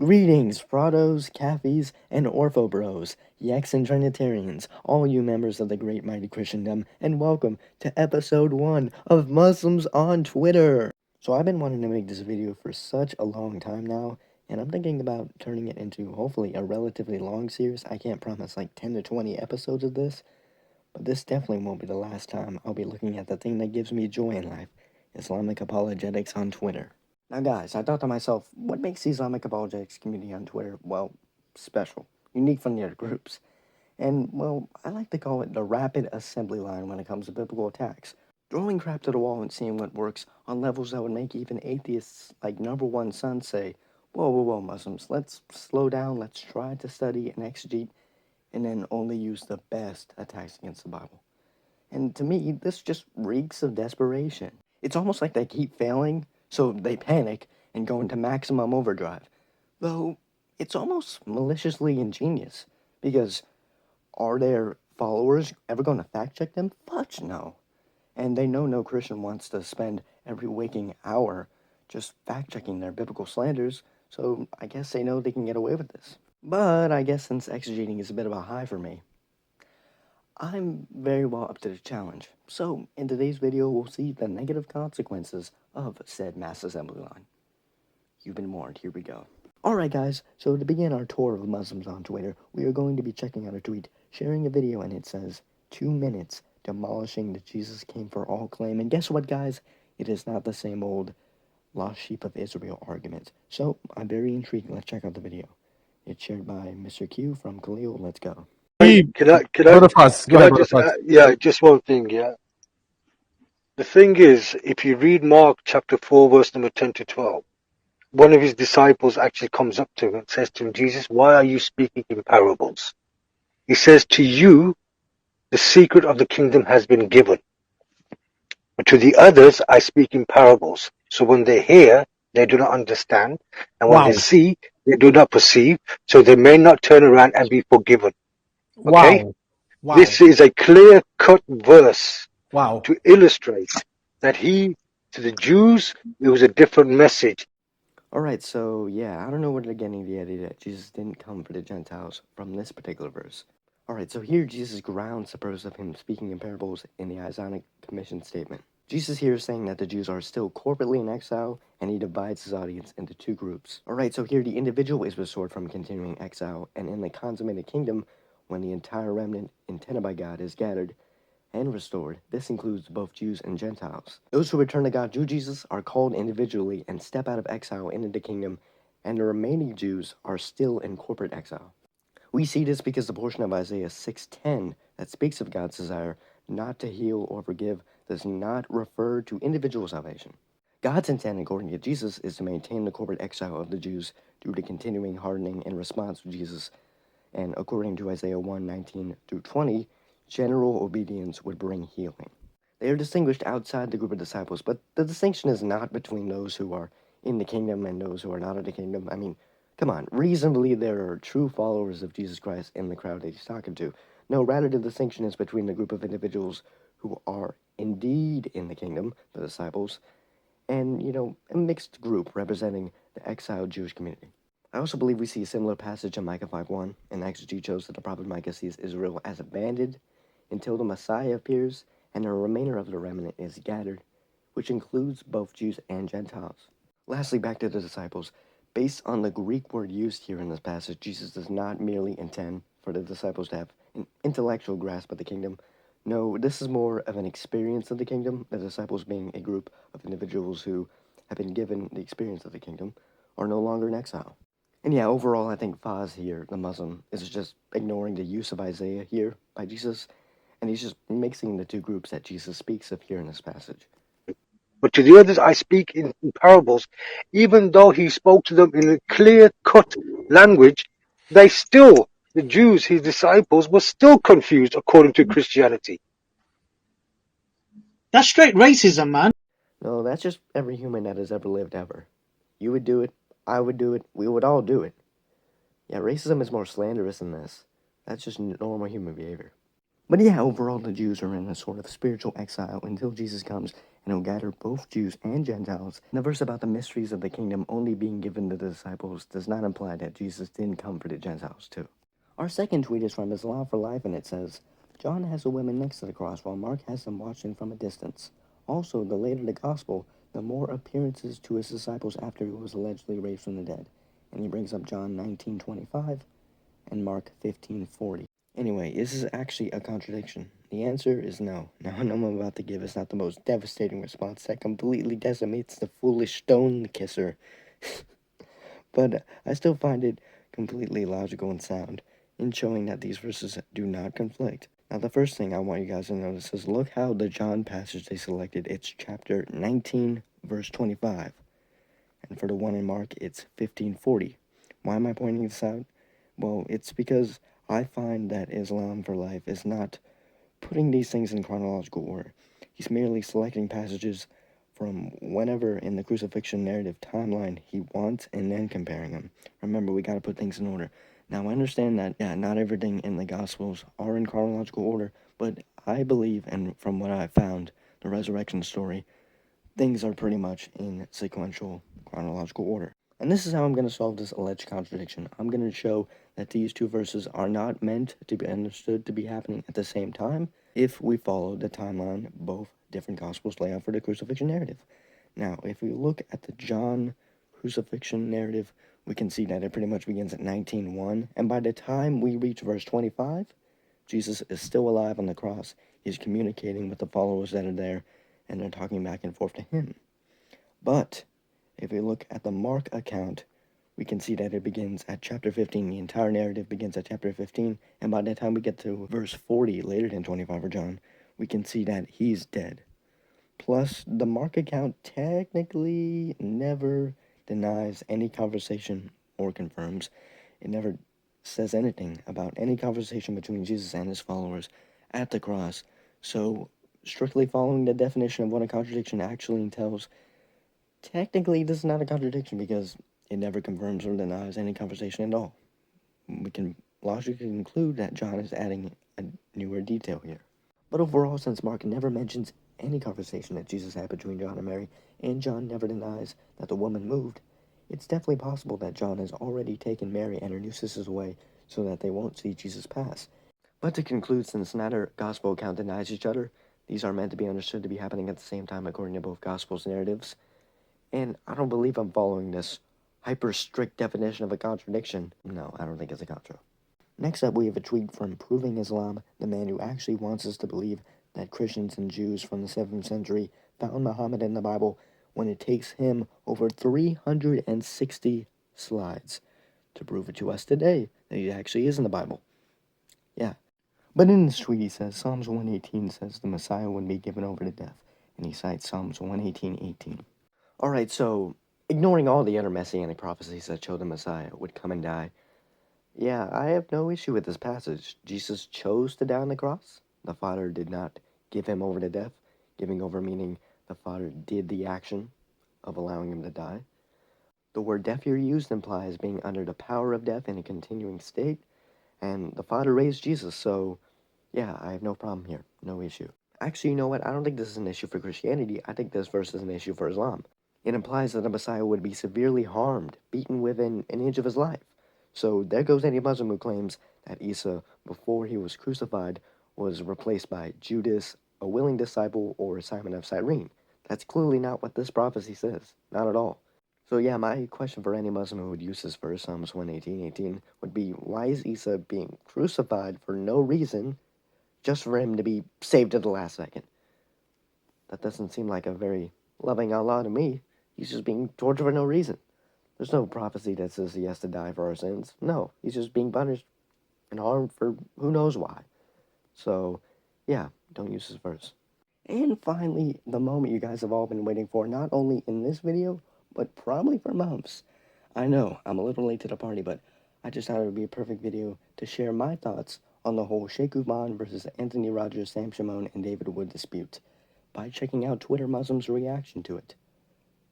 Greetings, Prados, Cafes, and Orphobros, Yeks and Trinitarians, all you members of the great mighty Christendom, and welcome to episode 1 of Muslims on Twitter. So I've been wanting to make this video for such a long time now, and I'm thinking about turning it into hopefully a relatively long series. I can't promise like 10 to 20 episodes of this, but this definitely won't be the last time I'll be looking at the thing that gives me joy in life, Islamic apologetics on Twitter. Now, guys, I thought to myself, what makes the Islamic apologetics community on Twitter, well, special, unique from the other groups? And, well, I like to call it the rapid assembly line when it comes to biblical attacks. Throwing crap to the wall and seeing what works on levels that would make even atheists like Number One Sun say, whoa, whoa, whoa, Muslims, let's slow down, let's try to study and exegete, and then only use the best attacks against the Bible. And to me, this just reeks of desperation. It's almost like they keep failing, so they panic and go into maximum overdrive. Though, it's almost maliciously ingenious, because are their followers ever going to fact check them? Fudge no. And they know no Christian wants to spend every waking hour just fact checking their biblical slanders, so I guess they know they can get away with this. But I guess since exegeting is a bit of a high for me, I'm very well up to the challenge. So, in today's video, we'll see the negative consequences of said mass assembly line. You've been warned, here we go. Alright guys, so to begin our tour of Muslims on Twitter, we are going to be checking out a tweet, sharing a video, and it says, 2 minutes demolishing the Jesus came for all claim. And guess what guys? It is not the same old lost sheep of Israel argument. So, I'm very intrigued. Let's check out the video. It's shared by Mr. Q from Khalil. Let's go. Brother Faz, go Can ahead, I Brother just, Faz. just one thing, yeah. The thing is, if you read Mark chapter 4, verse number 10 to 12, one of his disciples actually comes up to him and says to him, Jesus, why are you speaking in parables? He says, to you, the secret of the kingdom has been given, but to the others, I speak in parables. So when they hear, they do not understand, and when they Wow, see, they do not perceive, so they may not turn around and be forgiven. Okay? wow, wow, This is a clear-cut verse wow. to illustrate that to the Jews, it was a different message. Alright, so yeah, I don't know where they're getting the idea that Jesus didn't come for the Gentiles from this particular verse. Alright, so here Jesus grounds the purpose of him speaking in parables in the Isaiah Commission statement. Jesus here is saying that the Jews are still corporately in exile, and he divides his audience into 2 groups. Alright, so here the individual is restored from continuing exile, and in the consummated kingdom, when the entire remnant intended by God is gathered, and restored. This includes both Jews and Gentiles. Those who return to God through Jesus are called individually and step out of exile into the kingdom, and the remaining Jews are still in corporate exile. We see this because the portion of Isaiah 6:10 that speaks of God's desire not to heal or forgive does not refer to individual salvation. God's intent, according to Jesus, is to maintain the corporate exile of the Jews through the continuing hardening in response to Jesus, and according to Isaiah 1:19 through 20, general obedience would bring healing. They are distinguished outside the group of disciples, but the distinction is not between those who are in the kingdom and those who are not in the kingdom. I mean, come on, reasonably there are true followers of Jesus Christ in the crowd that he's talking to. No, rather the distinction is between the group of individuals who are indeed in the kingdom, the disciples, and, a mixed group representing the exiled Jewish community. I also believe we see a similar passage in Micah 5:1, and exegete shows that the prophet Micah sees Israel as abandoned until the Messiah appears and the remainder of the remnant is gathered, which includes both Jews and Gentiles. Lastly, back to the disciples. Based on the Greek word used here in this passage, Jesus does not merely intend for the disciples to have an intellectual grasp of the kingdom. No, this is more of an experience of the kingdom, the disciples being a group of individuals who have been given the experience of the kingdom, are no longer in exile. And yeah, overall, I think Faz here, the Muslim, is just ignoring the use of Isaiah here by Jesus, and he's just mixing the 2 groups that Jesus speaks of here in this passage. But to the others, I speak in parables. Even though he spoke to them in a clear-cut language, the Jews, his disciples, were still confused according to Christianity. That's straight racism, man. No, that's just every human that has ever lived ever. You would do it, I would do it, we would all do it. Yeah, racism is more slanderous than this. That's just normal human behavior. But yeah, overall the Jews are in a sort of spiritual exile until Jesus comes, and will gather both Jews and Gentiles. And the verse about the mysteries of the kingdom only being given to the disciples does not imply that Jesus didn't come for the Gentiles too. Our second tweet is from Islam for Life, and it says, John has the women next to the cross, while Mark has them watching from a distance. Also, the later the gospel, the more appearances to his disciples after he was allegedly raised from the dead. And he brings up John 19:25 and Mark 15:40. Anyway, is this actually a contradiction? The answer is no. Now, I know I'm about to give is not the most devastating response that completely decimates the foolish stone kisser, but I still find it completely logical and sound in showing that these verses do not conflict. Now, the first thing I want you guys to notice is look how the John passage they selected, it's chapter 19, verse 25. And for the one in Mark, it's 15:40. Why am I pointing this out? Well, it's because I find that Islam for Life is not putting these things in chronological order. He's merely selecting passages from whenever in the crucifixion narrative timeline he wants and then comparing them. Remember, we got to put things in order. Now, I understand that, not everything in the Gospels are in chronological order, but I believe, and from what I've found, the resurrection story, things are pretty much in sequential chronological order. And this is how I'm going to solve this alleged contradiction. I'm going to show that these two verses are not meant to be understood to be happening at the same time if we follow the timeline both different Gospels lay out for the crucifixion narrative. Now, if we look at the John crucifixion narrative, we can see that it pretty much begins at 19:1, and by the time we reach verse 25, Jesus is still alive on the cross. He's communicating with the followers that are there, and they're talking back and forth to him. But if we look at the Mark account, we can see that it begins at chapter 15. The entire narrative begins at chapter 15, and by the time we get to verse 40, later than 25 for John, we can see that he's dead. Plus, the Mark account technically never denies any conversation or confirms. It never says anything about any conversation between Jesus and his followers at the cross. So, strictly following the definition of what a contradiction actually entails, technically this is not a contradiction because it never confirms or denies any conversation at all. We can logically conclude that John is adding a newer detail here. But overall, since Mark never mentions any conversation that Jesus had between John and Mary, and John never denies that the woman moved, it's definitely possible that John has already taken Mary and her new sisters away so that they won't see Jesus pass. But to conclude, since neither gospel account denies each other, these are meant to be understood to be happening at the same time according to both gospels' narratives. And I don't believe I'm following this hyper-strict definition of a contradiction. No, I don't think it's a contra. Next up, we have a tweet from Proving Islam, the man who actually wants us to believe that Christians and Jews from the 7th century found Muhammad in the Bible when it takes him over 360 slides to prove it to us today that he actually is in the Bible. Yeah. But in this tweet, he says Psalms 118 says the Messiah would be given over to death, and he cites Psalms 118:18. Alright, so, ignoring all the other messianic prophecies that show the Messiah would come and die, yeah, I have no issue with this passage. Jesus chose to die on the cross. The Father did not give him over to death. Giving over meaning the Father did the action of allowing him to die. The word death here used implies being under the power of death in a continuing state, and the Father raised Jesus, so yeah, I have no problem here. No issue. Actually, you know what? I don't think this is an issue for Christianity. I think this verse is an issue for Islam. It implies that the Messiah would be severely harmed, beaten within an inch of his life. So there goes any Muslim who claims that Isa, before he was crucified, was replaced by Judas, a willing disciple, or Simon of Cyrene. That's clearly not what this prophecy says. Not at all. So yeah, my question for any Muslim who would use this verse, Psalms 118:18, would be, why is Isa being crucified for no reason, just for him to be saved at the last second? That doesn't seem like a very loving Allah to me. He's just being tortured for no reason. There's no prophecy that says he has to die for our sins. No, he's just being punished and harmed for who knows why. So, yeah, don't use this verse. And finally, the moment you guys have all been waiting for, not only in this video, but probably for months. I know, I'm a little late to the party, but I just thought it would be a perfect video to share my thoughts on the whole Sheikh Uman versus Anthony Rogers, Sam Shimon, and David Wood dispute by checking out Twitter Muslims' reaction to it.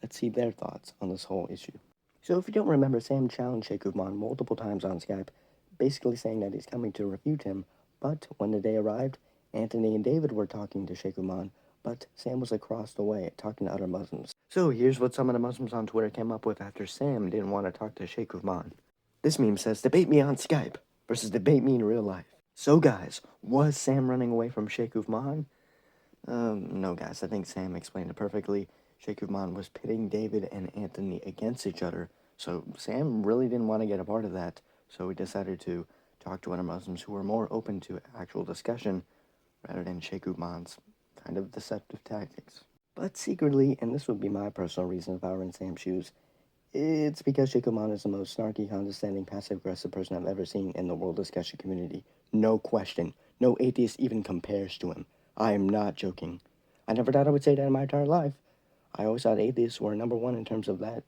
Let's see their thoughts on this whole issue. So if you don't remember, Sam challenged Sheikh Uman multiple times on Skype, basically saying that he's coming to refute him, but when the day arrived, Anthony and David were talking to Sheikh Uman, but Sam was across the way talking to other Muslims. So here's what some of the Muslims on Twitter came up with after Sam didn't want to talk to Sheikh Uthman. This meme says, debate me on Skype versus debate me in real life. So guys, was Sam running away from Sheikh Uthman? No guys, I think Sam explained it perfectly. Sheikh Uthman was pitting David and Anthony against each other, so Sam really didn't want to get a part of that, so he decided to talk to other Muslims who were more open to actual discussion rather than Sheikh Uthman's kind of deceptive tactics. But secretly, and this would be my personal reason if I were in Sam's shoes, it's because Sheikh Uthman is the most snarky, condescending, passive-aggressive person I've ever seen in the world discussion community. No question. No atheist even compares to him. I am not joking. I never thought I would say that in my entire life. I always thought atheists were number one in terms of that.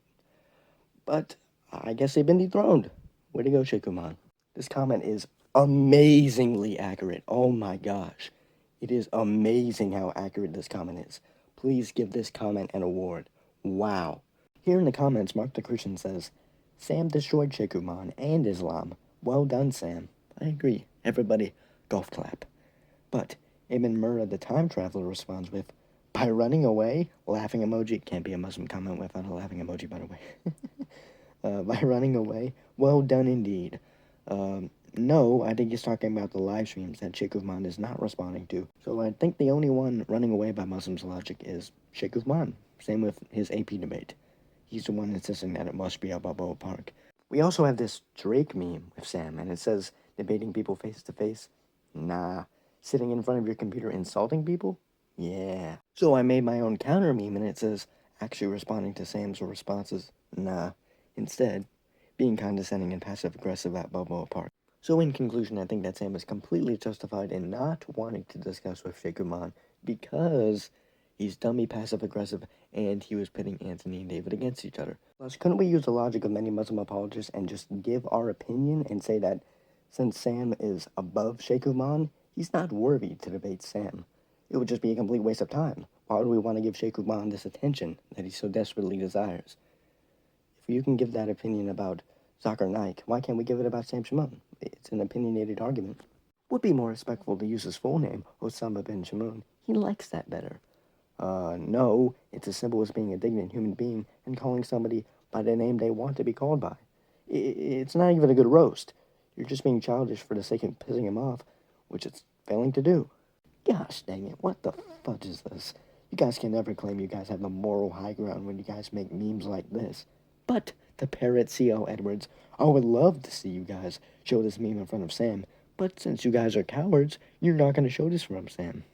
But I guess they've been dethroned. Way to go, Sheikh Uthman. This comment is amazingly accurate. Oh my gosh. It is amazing how accurate this comment is. Please give this comment an award. Wow. Here in the comments, Mark the Christian says, Sam destroyed Sheikh Uthman and Islam. Well done, Sam. I agree. Everybody, golf clap. But Ibn Murrah the time traveler responds with, by running away, laughing emoji. Can't be a Muslim comment without a laughing emoji, by the way. By running away, well done indeed. No, I think he's talking about the live streams that Sheikh Uthman is not responding to. So I think the only one running away by Muslims' logic is Sheikh Uthman. Same with his AP debate. He's the one insisting that it must be at Balboa Park. We also have this Drake meme with Sam, and it says, debating people face to face? Nah. Sitting in front of your computer insulting people? Yeah. So I made my own counter meme, and it says, actually responding to Sam's responses? Nah. Instead, being condescending and passive-aggressive at Balboa Park. So in conclusion, I think that Sam is completely justified in not wanting to discuss with Sheikh Uthman because he's dummy passive-aggressive and he was pitting Anthony and David against each other. Plus, couldn't we use the logic of many Muslim apologists and just give our opinion and say that since Sam is above Sheikh Uthman, he's not worthy to debate Sam? It would just be a complete waste of time. Why would we want to give Sheikh Uthman this attention that he so desperately desires? If you can give that opinion about Zakir Naik, why can't we give it about Sam Shamoun? It's an opinionated argument. Would be more respectful to use his full name, Osama bin Shamoun. He likes that better. No, it's as simple as being a dignant human being and calling somebody by the name they want to be called by. It's not even a good roast. You're just being childish for the sake of pissing him off, which it's failing to do. Gosh dang it, what the fudge is this? You guys can never claim you guys have the moral high ground when you guys make memes like this. But the parrot C.O. Edwards, I would love to see you guys show this meme in front of Sam, but since you guys are cowards, you're not going to show this from Sam.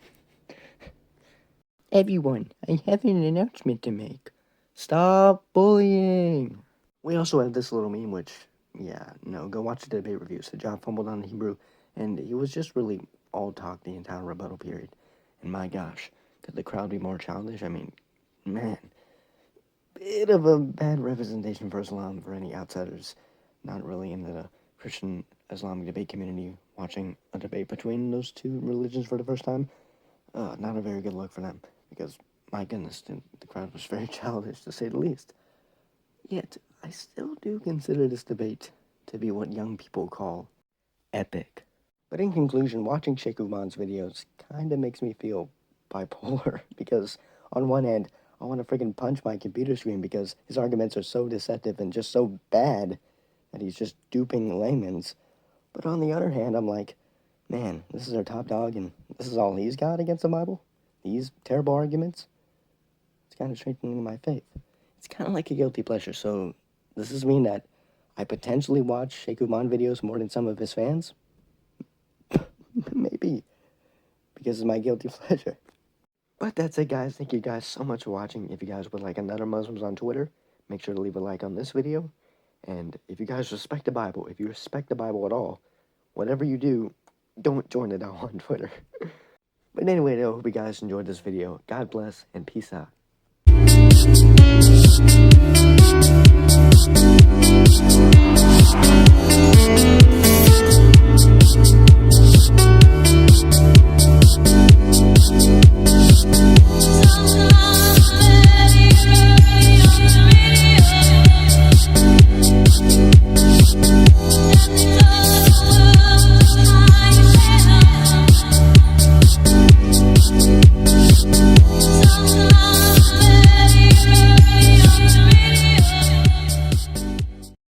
Everyone, I have an announcement to make. Stop bullying! We also have this little meme, which, yeah, no, go watch the debate reviews. The John fumbled on the Hebrew, and he was just really all talk the entire rebuttal period. And my gosh, could the crowd be more childish? I mean, man, bit of a bad representation for Islam for any outsiders not really into the Christian Islamic debate community watching a debate between those two religions for the first time. Not a very good look for them, because, my goodness, the crowd was very childish, to say the least. Yet, I still do consider this debate to be what young people call epic. But in conclusion, watching Sheikh Uthman's videos kinda makes me feel bipolar, because on one hand, I want to freaking punch my computer screen because his arguments are so deceptive and just so bad that he's just duping layman's. But on the other hand, I'm like, man, this is our top dog and this is all he's got against the Bible? These terrible arguments? It's kind of strengthening my faith. It's kind of like a guilty pleasure, so does this mean that I potentially watch Sheikh Uthman videos more than some of his fans? Maybe, because it's my guilty pleasure. But that's it, guys. Thank you guys so much for watching. If you guys would like another Muslims on Twitter, make sure to leave a like on this video. And if you guys respect the Bible, if you respect the Bible at all, whatever you do, don't join it out on Twitter. But anyway, I hope you guys enjoyed this video. God bless and peace out.